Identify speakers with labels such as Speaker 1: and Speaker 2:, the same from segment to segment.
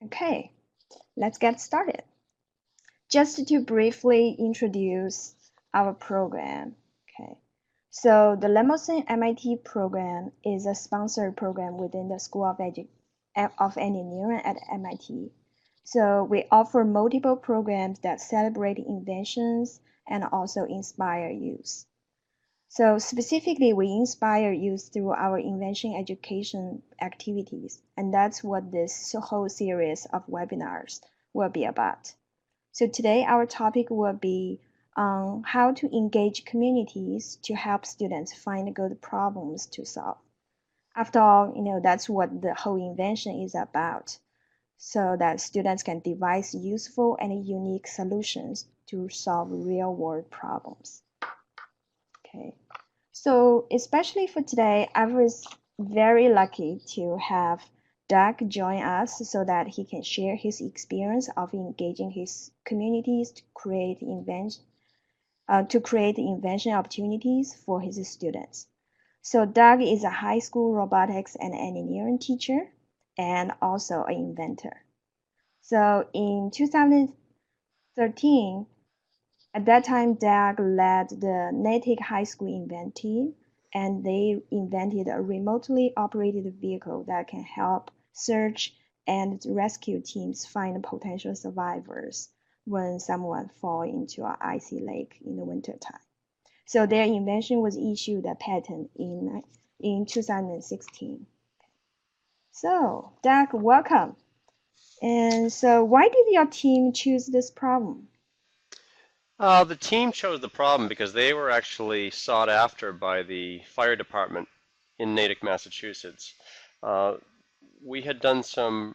Speaker 1: Okay, let's get started. Just to briefly introduce our program. Okay, so the Lemelson-MIT Program is a sponsored program within the School of Engineering at MIT. So we offer multiple programs that celebrate inventions and also inspire youth. So specifically, we inspire youth through our invention education activities, and that's what this whole series of webinars will be about. So today our topic will be on how to engage communities to help students find good problems to solve. After all, that's what the whole invention is about, so that students can devise useful and unique solutions to solve real-world problems. Okay. So especially for today, I was very lucky to have Doug join us so that he can share his experience of engaging his communities to create invention opportunities for his students. So Doug is a high school robotics and engineering teacher and also an inventor. So in 2013, at that time, Doug led the Natick High School invent team, and they invented a remotely operated vehicle that can help search and rescue teams find potential survivors when someone falls into an icy lake in the wintertime. So their invention was issued a patent in 2016. So, Doug, welcome. And so, why did your team choose this problem?
Speaker 2: The team chose the problem because they were actually sought after by the fire department in Natick, Massachusetts. Uh, we had done some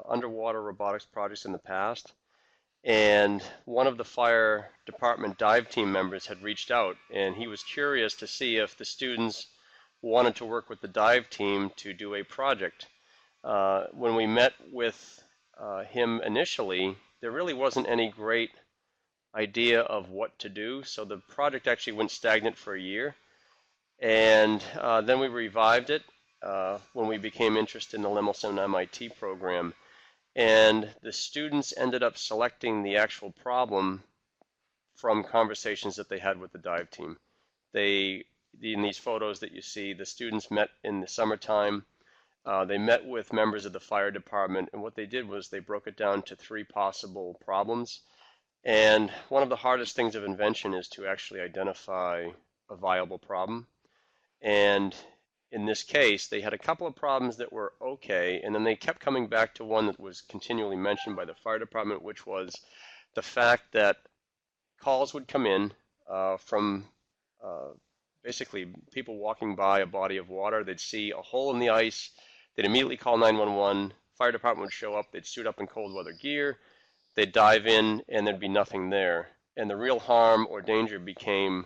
Speaker 2: underwater robotics projects in the past, and one of the fire department dive team members had reached out, and he was curious to see if the students wanted to work with the dive team to do a project. When we met with him initially, there really wasn't any great idea of what to do. So the project actually went stagnant for a year. And then we revived it when we became interested in the Lemelson-MIT program. And the students ended up selecting the actual problem from conversations that they had with the dive team. In these photos that you see, the students met in the summertime. They met with members of the fire department, and what they did was they broke it down to 3 possible problems. And one of the hardest things of invention is to actually identify a viable problem. And in this case, they had a couple of problems that were okay, and then they kept coming back to one that was continually mentioned by the fire department, which was the fact that calls would come in from uh, basically people walking by a body of water. They'd see a hole in the ice. They'd immediately call 911. Fire department would show up. They'd suit up in cold weather gear. They'd dive in, and there'd be nothing there. And the real harm or danger became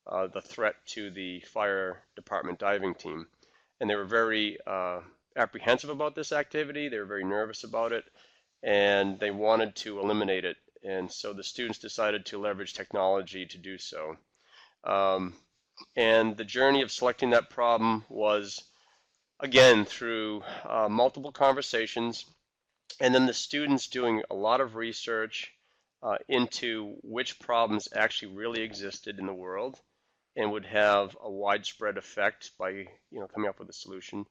Speaker 2: the threat to the fire department diving team. And they were very apprehensive about this activity. They were very nervous about it, and they wanted to eliminate it. And so the students decided to leverage technology to do so. Um, and the journey of selecting that problem was, again, through multiple conversations, and then the students doing a lot of research into which problems actually really existed in the world and would have a widespread effect by coming up with a solution.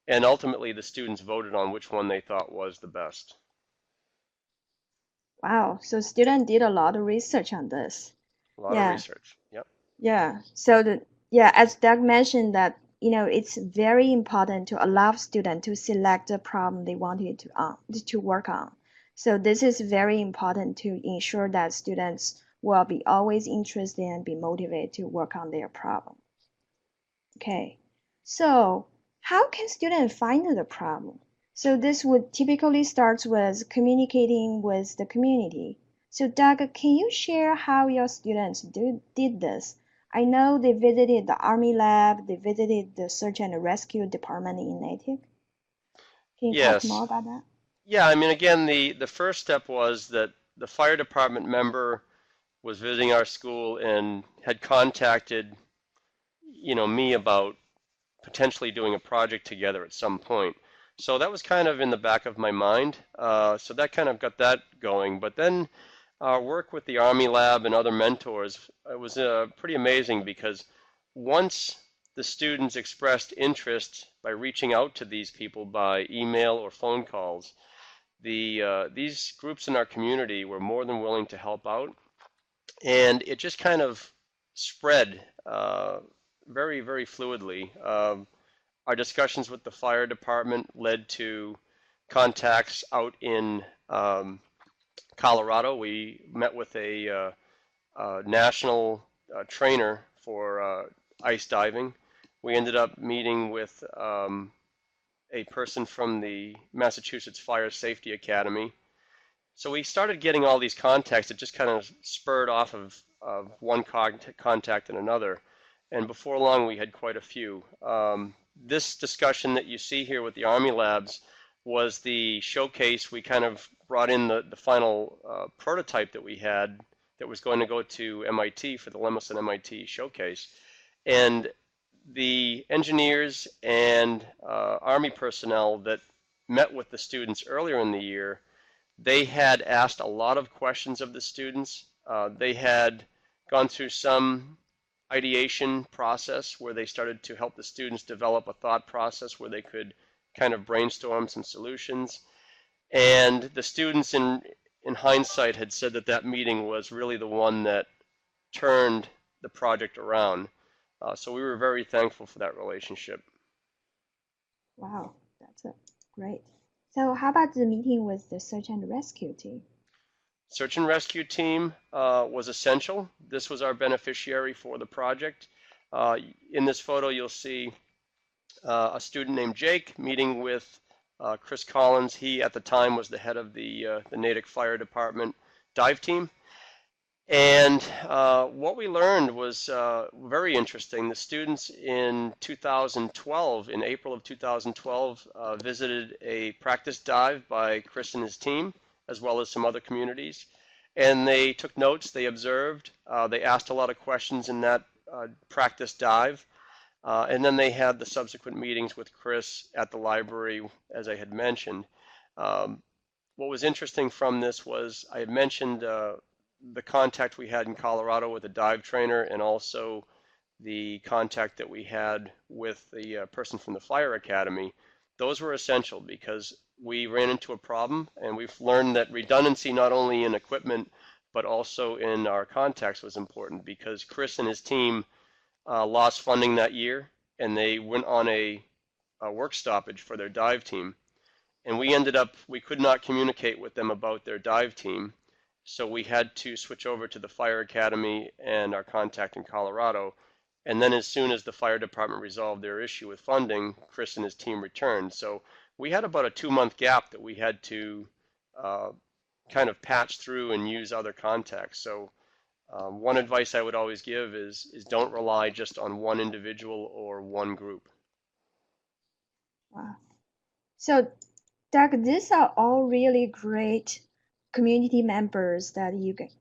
Speaker 2: And ultimately, the students voted on which one they thought was the best.
Speaker 1: Wow, so students did a lot of research on this.
Speaker 2: A lot of
Speaker 1: Yeah,
Speaker 2: research. Yep.
Speaker 1: yeah. As Doug mentioned that, it's very important to allow students to select the problem they wanted to work on. So this is very important to ensure that students will be always interested and be motivated to work on their problem. Okay, so how can students find the problem? So this would typically start with communicating with the community. So Doug, can you share how your students did this? I know they visited the Army lab, they visited the search and rescue department in Natick. Can you talk more
Speaker 2: Yes.
Speaker 1: about that?
Speaker 2: Yeah, I mean, again, the first step was that the fire department member was visiting our school and had contacted, me about potentially doing a project together at some point. So that was kind of in the back of my mind. So that kind of got that going. But then our work with the Army Lab and other mentors, it was pretty amazing because once the students expressed interest by reaching out to these people by email or phone calls, these groups in our community were more than willing to help out, and it just kind of spread very, very fluidly. Our discussions with the fire department led to contacts out in Colorado. We met with a national trainer for ice diving. We ended up meeting with a person from the Massachusetts Fire Safety Academy. So we started getting all these contacts that just kind of spurred off of one contact and another. And before long, we had quite a few. This discussion that you see here with the Army Labs was the showcase. We kind of brought in the final prototype that we had that was going to go to MIT for the Lemelson-MIT showcase. And the engineers and Army personnel that met with the students earlier in the year, they had asked a lot of questions of the students. They had gone through some ideation process where they started to help the students develop a thought process where they could kind of brainstorm some solutions. And the students in hindsight had said that that meeting was really the one that turned the project around. So we were very thankful for that relationship.
Speaker 1: Wow, that's great. So how about the meeting with the search and rescue team?
Speaker 2: Search and rescue team was essential. This was our beneficiary for the project. In this photo, you'll see a student named Jake meeting with Chris Collins. He, at the time, was the head of the Natick Fire Department dive team. And what we learned was very interesting. The students in 2012, in April of 2012, visited a practice dive by Chris and his team, as well as some other communities. And they took notes, they observed, they asked a lot of questions in that practice dive. And then they had the subsequent meetings with Chris at the library, as I had mentioned. What was interesting from this was I had mentioned the contact we had in Colorado with a dive trainer, and also the contact that we had with the person from the fire academy. Those were essential because we ran into a problem, and we've learned that redundancy not only in equipment but also in our contacts was important, because Chris and his team lost funding that year, and they went on a work stoppage for their dive team. And we could not communicate with them about their dive team. So we had to switch over to the fire academy and our contact in Colorado. And then as soon as the fire department resolved their issue with funding, Chris and his team returned. So we had about a 2-month gap that we had to kind of patch through and use other contacts. So one advice I would always give is don't rely just on one individual or one group.
Speaker 1: Wow. So, Doug, these are all really great community members that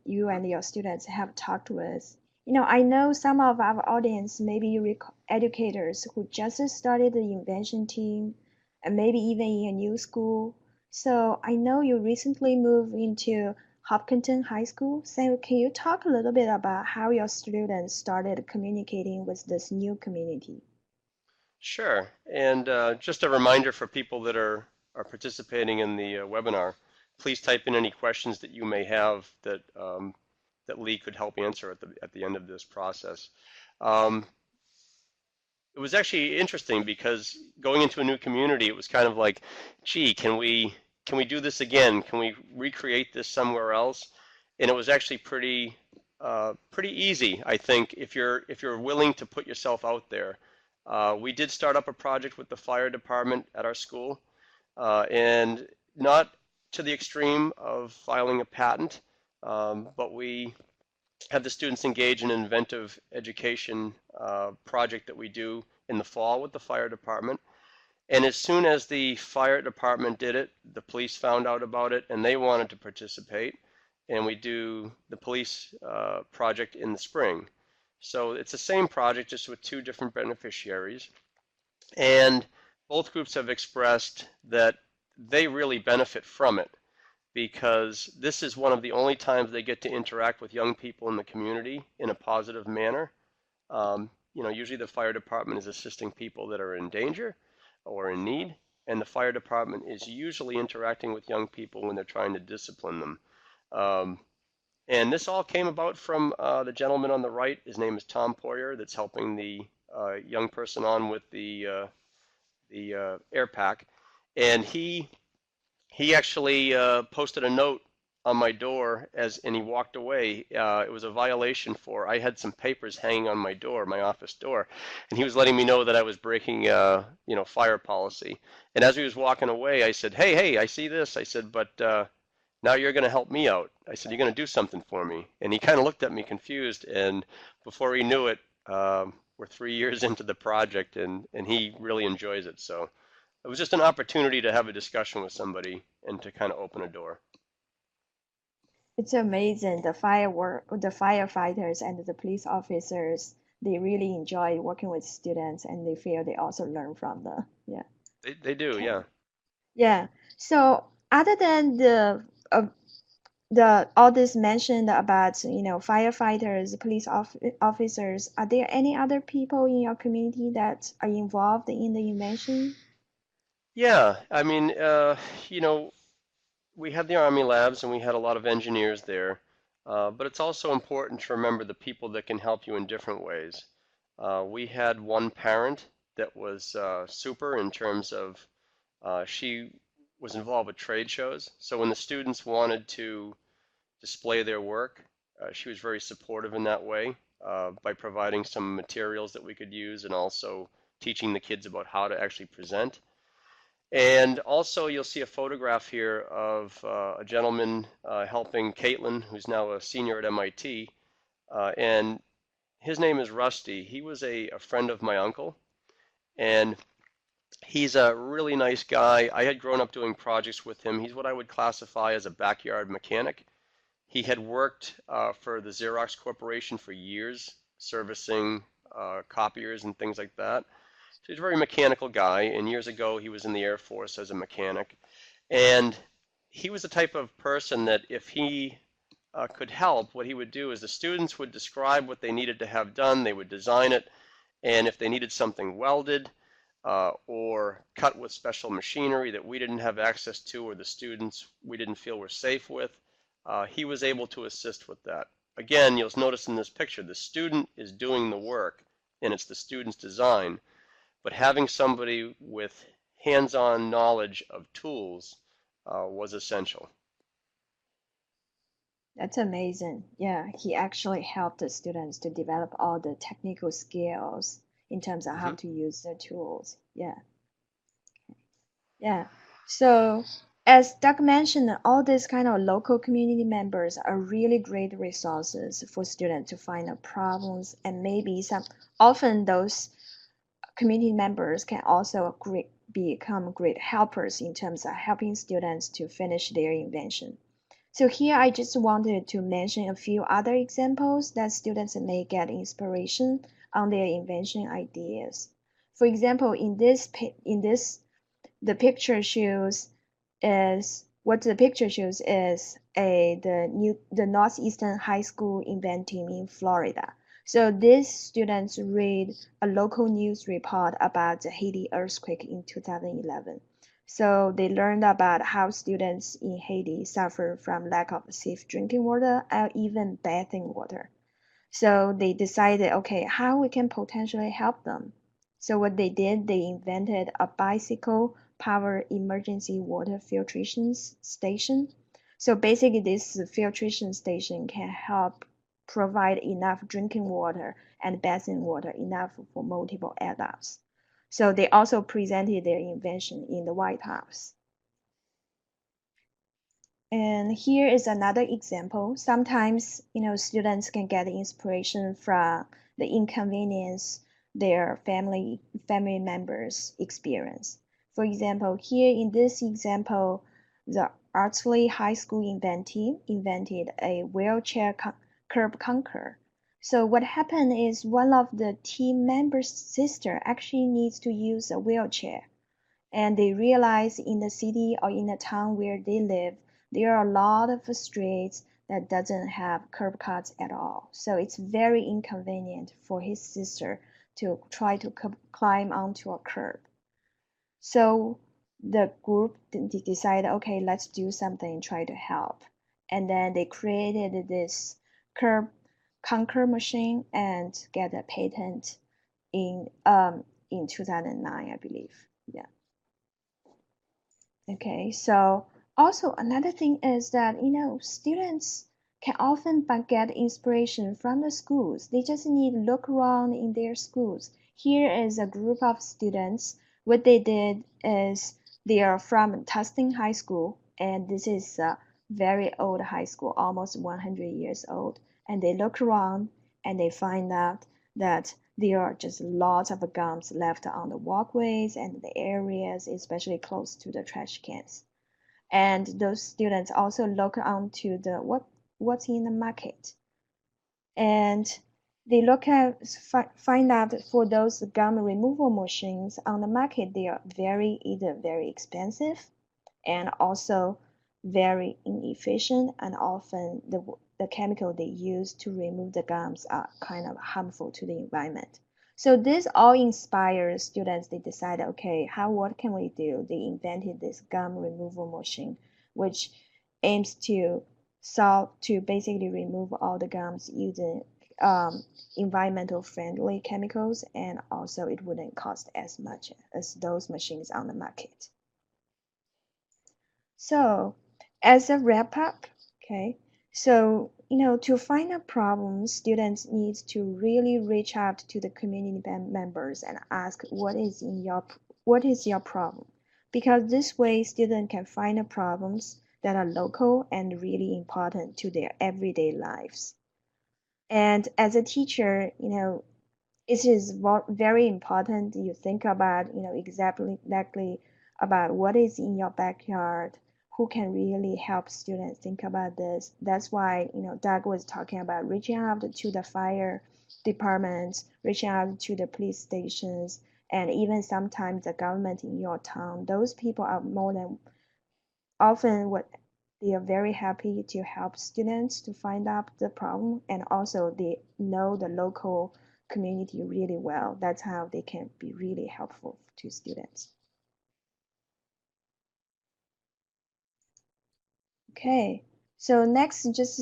Speaker 1: you and your students have talked with. I know some of our audience may be educators who just started the invention team and maybe even in a new school. So I know you recently moved into Hopkinton High School. So can you talk a little bit about how your students started communicating with this new community?
Speaker 2: Sure. And just a reminder for people that are participating in the webinar, please type in any questions that you may have that that Lee could help answer at the end of this process. It was actually interesting because going into a new community, it was kind of like, gee, can we do this again? Can we recreate this somewhere else? And it was actually pretty easy, I think, if you're willing to put yourself out there. We did start up a project with the fire department at our school, and not to the extreme of filing a patent, but we have the students engage in an inventive education project that we do in the fall with the fire department. And as soon as the fire department did it, the police found out about it and they wanted to participate. And we do the police project in the spring. So it's the same project, just with 2 different beneficiaries. And both groups have expressed that they really benefit from it because this is one of the only times they get to interact with young people in the community in a positive manner. Usually the fire department is assisting people that are in danger or in need, and the fire department is usually interacting with young people when they're trying to discipline them. Um, and this all came about from the gentleman on the right. His name is Tom Poyer, that's helping the young person on with the air pack, and he actually posted a note on my door and he walked away. It was a violation for I had some papers hanging on my door, my office door, and he was letting me know that I was breaking fire policy. And as he was walking away, I said, "Hey, I see this." I said, "But now you're going to help me out." I said, "You're going to do something for me." And he kind of looked at me confused, and before he knew it, we're 3 years into the project, and he really enjoys it. So it was just an opportunity to have a discussion with somebody and to kind of open a door.
Speaker 1: It's amazing. The firefighters and the police officers, they really enjoy working with students and they feel they also learn from them. Yeah.
Speaker 2: They do,
Speaker 1: Okay.
Speaker 2: yeah.
Speaker 1: Yeah. So other than the all this mentioned about firefighters, officers, are there any other people in your community that are involved in the invention?
Speaker 2: Yeah, I mean, you know, we had the Army labs and we had a lot of engineers there, but it's also important to remember the people that can help you in different ways. We had one parent that was super in terms of she was involved with trade shows. So when the students wanted to display their work, she was very supportive in that way by providing some materials that we could use and also teaching the kids about how to actually present. And also, you'll see a photograph here of a gentleman helping Caitlin, who's now a senior at MIT, and his name is Rusty. He was a friend of my uncle, and he's a really nice guy. I had grown up doing projects with him. He's what I would classify as a backyard mechanic. He had worked for the Xerox Corporation for years, servicing copiers and things like that. So he's a very mechanical guy, and years ago he was in the Air Force as a mechanic. And he was the type of person that if he could help, what he would do is the students would describe what they needed to have done, they would design it, and if they needed something welded or cut with special machinery that we didn't have access to or the students we didn't feel were safe with, he was able to assist with that. Again, you'll notice in this picture, the student is doing the work, and it's the student's design, but having somebody with hands-on knowledge of tools was essential.
Speaker 1: That's amazing. Yeah, he actually helped the students to develop all the technical skills in terms of how
Speaker 2: Hmm.
Speaker 1: to use the tools. Yeah, yeah. So, as Doug mentioned, all these kind of local community members are really great resources for students to find the problems and maybe often those community members can also become great helpers in terms of helping students to finish their invention. So here I just wanted to mention a few other examples that students may get inspiration on their invention ideas. For example, in this the picture shows is the Northeastern High School invent team in Florida. So these students read a local news report about the Haiti earthquake in 2011. So they learned about how students in Haiti suffer from lack of safe drinking water or even bathing water. So they decided, okay, how we can potentially help them. So what they did, they invented a bicycle powered emergency water filtration station. So basically this filtration station can help provide enough drinking water and bathing water enough for multiple adults. So they also presented their invention in the White House. And here is another example. Sometimes, students can get inspiration from the inconvenience their family members experience. For example, here in this example, the Artsley High School invent team invented a wheelchair curb conquer. So what happened is one of the team members' sister actually needs to use a wheelchair. and they realize in the city or in the town where they live, there are a lot of streets that doesn't have curb cuts at all. So it's very inconvenient for his sister to try to climb onto a curb. So the group decided, okay, let's do something, try to help. And then they created this curb conquer machine and get a patent in 2009, I believe. Yeah. Okay, so also another thing is that students can often get inspiration from the schools. They just need to look around in their schools. Here is a group of students. What they did is they are from Tustin High School, and this is a very old high school, almost 100 years old. And they look around and they find out that there are just lots of gums left on the walkways and the areas, especially close to the trash cans. And those students also look onto the what's in the market. And they look at find out for those gum removal machines on the market, they are either very expensive and also very inefficient, and often the chemical they use to remove the gums are kind of harmful to the environment. So this all inspires students. They decide, okay, what can we do? They invented this gum removal machine, which aims to basically remove all the gums using environmental friendly chemicals, and also it wouldn't cost as much as those machines on the market. So, as a wrap up, okay, so to find a problem, students need to really reach out to the community members and ask what is your problem, because this way students can find the problems that are local and really important to their everyday lives. And as a teacher, it is very important you think about exactly about what is in your backyard, who can really help students think about this. That's why Doug was talking about reaching out to the fire departments, reaching out to the police stations, and even sometimes the government in your town. Those people are more than often what they are very happy to help students to find out the problem, and also they know the local community really well. That's how they can be really helpful to students. Okay, so next, just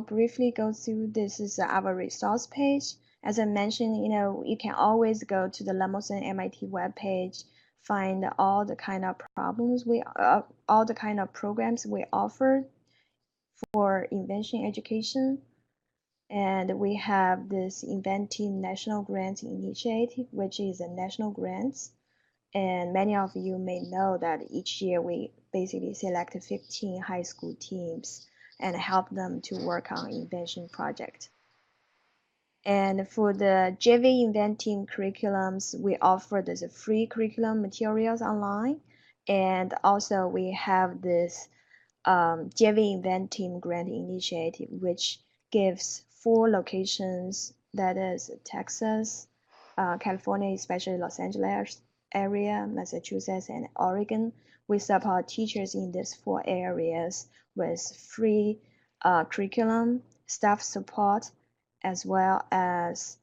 Speaker 1: briefly go through this is our resource page. As I mentioned, you can always go to the Lemelson-MIT webpage, find all the kind of all the kind of programs we offer for invention education. And we have this Inventive National Grants Initiative, which is a national grants. And many of you may know that each year we basically select 15 high school teams and help them to work on invention project. And for the JV inventing curriculums, we offer this free curriculum materials online. And also we have this JV Inventing Grant Initiative, which gives 4 locations, that is Texas, California, especially Los Angeles area, Massachusetts, and Oregon. We support teachers in these 4 areas with free curriculum, staff support, as well as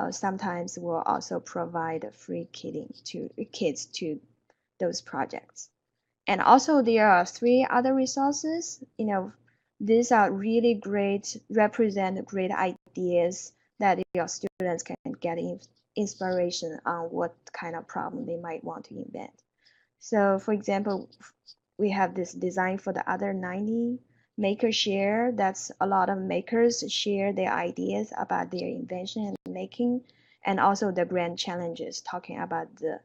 Speaker 1: sometimes we'll also provide free kits to those projects. And also there are 3 other resources. These are really represent great ideas that your students can get inspiration on what kind of problem they might want to invent. So for example, we have this design for the other 90 maker share. That's a lot of makers share their ideas about their invention and making, and also the grand challenges, talking about the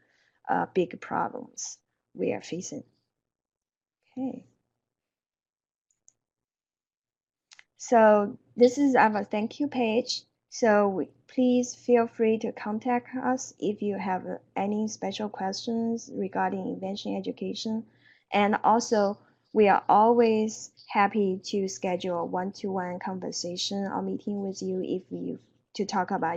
Speaker 1: big problems we are facing. Okay. So this is our thank you page. So please feel free to contact us if you have any special questions regarding invention education. And also, we are always happy to schedule a one-to-one conversation or meeting with you if you to talk about